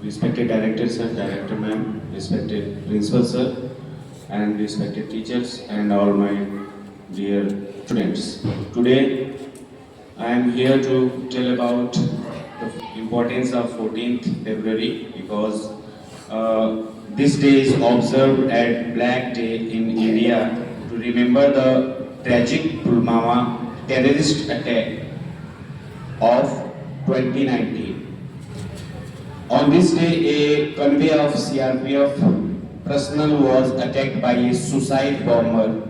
respected director sir, director ma'am, respected principal sir, and respected teachers and all my dear students. Today I am here to tell about the importance of 14th February because this day is observed at Black Day in India to remember the tragic Pulwama terrorist attack of 2019. On this day, a convoy of CRPF personnel was attacked by a suicide bomber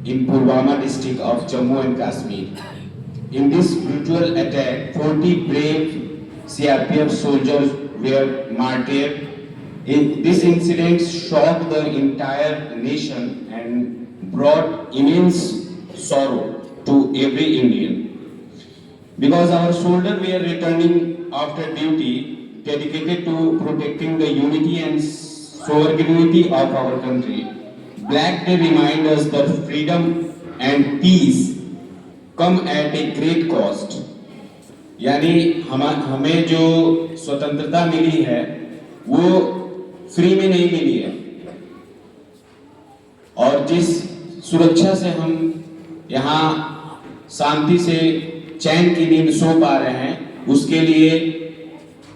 in Pulwama district of Jammu and Kashmir. In this brutal attack, 40 brave CRPF soldiers were martyred. This incident shocked the entire nation and brought immense sorrow to every Indian. Because our soldiers were returning after duty dedicated to protecting the unity and sovereignty of our country, Black Day reminds us that freedom and peace come at a great cost. यानी हमें जो स्वतंत्रता मिली है वो free में नहीं मिली है, और जिस सुरक्षा से हम यहाँ शांति से चैन की नींद सो पा रहे हैं उसके लिए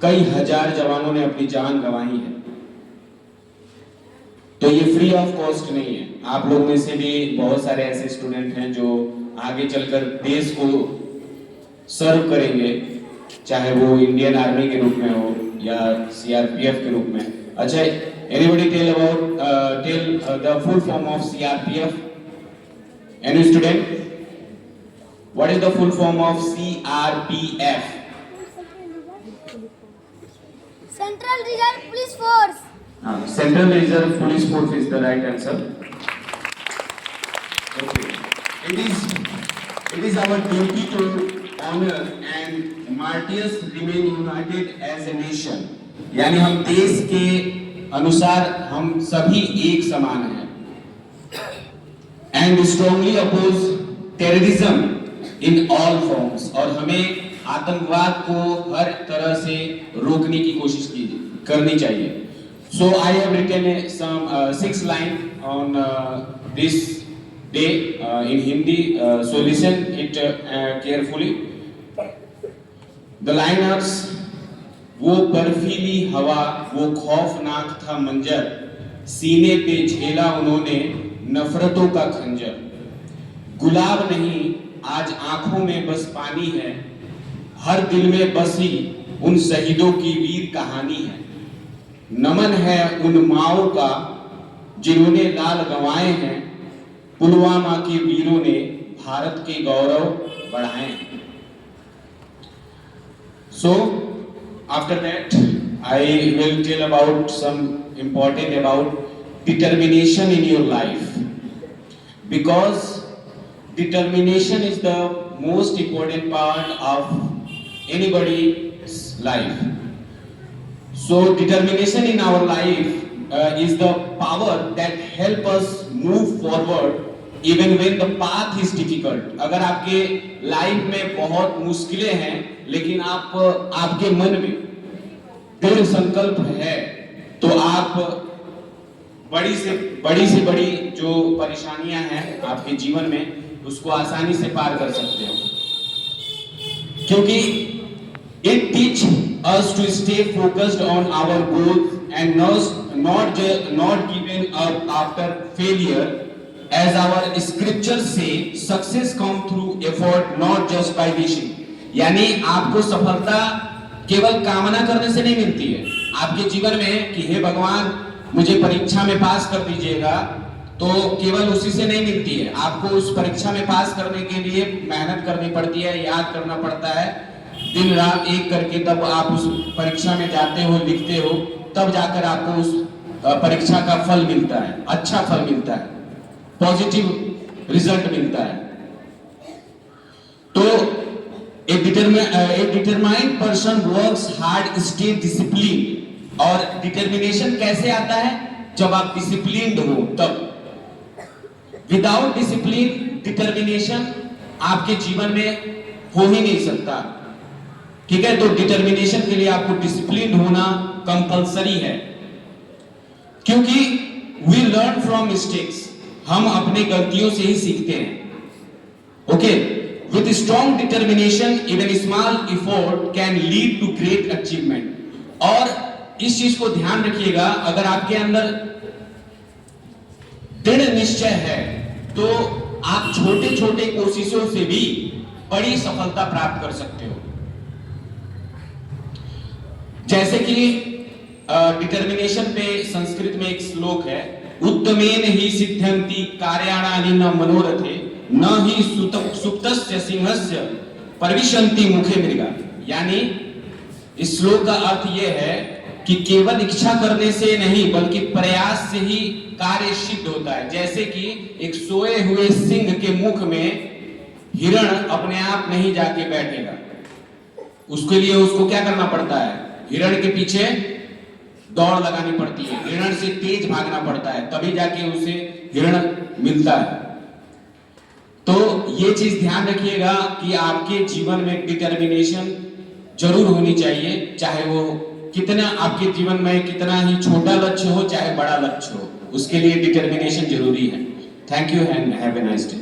कई हजार जवानों ने अपनी जान गंवाई है। तो ये फ्री ऑफ कॉस्ट नहीं है। आप लोग में से भी बहुत सारे ऐसे स्टूडेंट हैं जो आगे चलकर देश को सर्व करेंगे, चाहे वो इंडियन आर्मी के रूप में हो या सीआरपीएफ के रूप में। अच्छा, anybody tell the full form of CRPF? Any student? What is the full form of CRPF? Central Reserve Police Force. Central Reserve Police Force is the right answer. Okay. It is our duty to honor and martyrs remain united as a nation. यानी हम देश के अनुसार हम सभी एक समान हैं. And strongly oppose terrorism in all forms. और हमें आतंकवाद को हर तरह से रोकने की कोशिश करनी चाहिए. So I have written some 6 lines on this day in Hindi. So listen it carefully. The liners: वो बर्फीली हवा, वो खौफनाक था मंजर, सीने पे झेला उन्होंने नफरतों का खंजर. गुलाब नहीं आज आंखों में बस पानी है, हर दिल में बसी उन शहीदों की वीर कहानी है. नमन है उन माओं का जिन्होंने लाल गंवाए हैं, पुलवामा के वीरों ने भारत के गौरव बढ़ाए हैं. So after that I will tell about some important about determination in your life, because determination is the most important part of anybody's life. So determination in our life is the power that help us move forward even when the path is difficult. अगर आपके life में बहुत मुश्किलें हैं लेकिन आपके मन में दृढ़ संकल्प है तो आप बड़ी से बड़ी जो परेशानियां हैं आपके जीवन में उसको आसानी से पार कर सकते हो, क्योंकि it teach us to stay focused on our goals and not giving up after failure. As our scriptures say, success come through effort, not just by wishing. यानी आपको सफलता केवल कामना करने से नहीं मिलती है आपके जीवन में कि हे भगवान मुझे परीक्षा में पास कर दीजिएगा, तो केवल उसी से नहीं मिलती है. आपको उस परीक्षा में पास करने के लिए मेहनत करनी पड़ती है, याद करना पड़ता है दिन रात एक करके, तब आप उस परीक्षा में जाते हो, लिखते हो, तब जाकर आपको उस परीक्षा का फल मिलता है, अच्छा फल मिलता है, पॉजिटिव रिजल्ट मिलता है. तो एक determined person works hard, stay discipline. और डिटर्मिनेशन कैसे आता है? जब आप डिसिप्लिन्ड हो तब. विदाउट डिसिप्लिन डिटर्मिनेशन आपके जीवन में हो ही नहीं सकता, ठीक है, तो डिटर्मिनेशन के लिए आपको डिसिप्लिन होना कंपलसरी है, क्योंकि वी लर्न फ्रॉम मिस्टेक्स, हम अपने गलतियों से ही सीखते हैं। Okay, with strong determination even small effort can lead to great achievement. और इस चीज को ध्यान रखिएगा, अगर आपके अंदर दृढ़ निश्चय है तो आप छोटे छोटे कोशिशों से भी बड़ी सफलता प्राप्त कर सकते हो। जैसे कि डिटर्मिनेशन पे संस्कृत में एक श्लोक है, उत्तमेन ही सिद्ध्यन्ति कार्याणानि न मनोरथे न ही सुप्तस्य सिंहस्य परिविशन्ति मुखे मृगा। यानी इस श्लोक का अर्थ यह है कि केवल इच्छा करने से नहीं बल्कि प्रयास से ही कार्य सिद्ध होता है। जैसे कि एक सोए हुए सिंह के मुख में हिरण अपने आप नहीं जाके बैठेगा, उसके लिए उसको क्या करना पड़ता है, हिरण के पीछे दौड़ लगानी पड़ती है, हिरण से तेज भागना पड़ता है, तभी जाके उसे हिरण मिलता है। तो ये चीज ध्यान रखिएगा कि आपके जीवन में डिटर्मिनेशन जरूर होनी चाहिए, चाहे वो कितना आपके जीवन में कितना ही छोटा लक्ष्य हो चाहे बड़ा लक्ष्य हो, उसके लिए डिटर्मिनेशन जरूरी है। Thank you and have a nice day.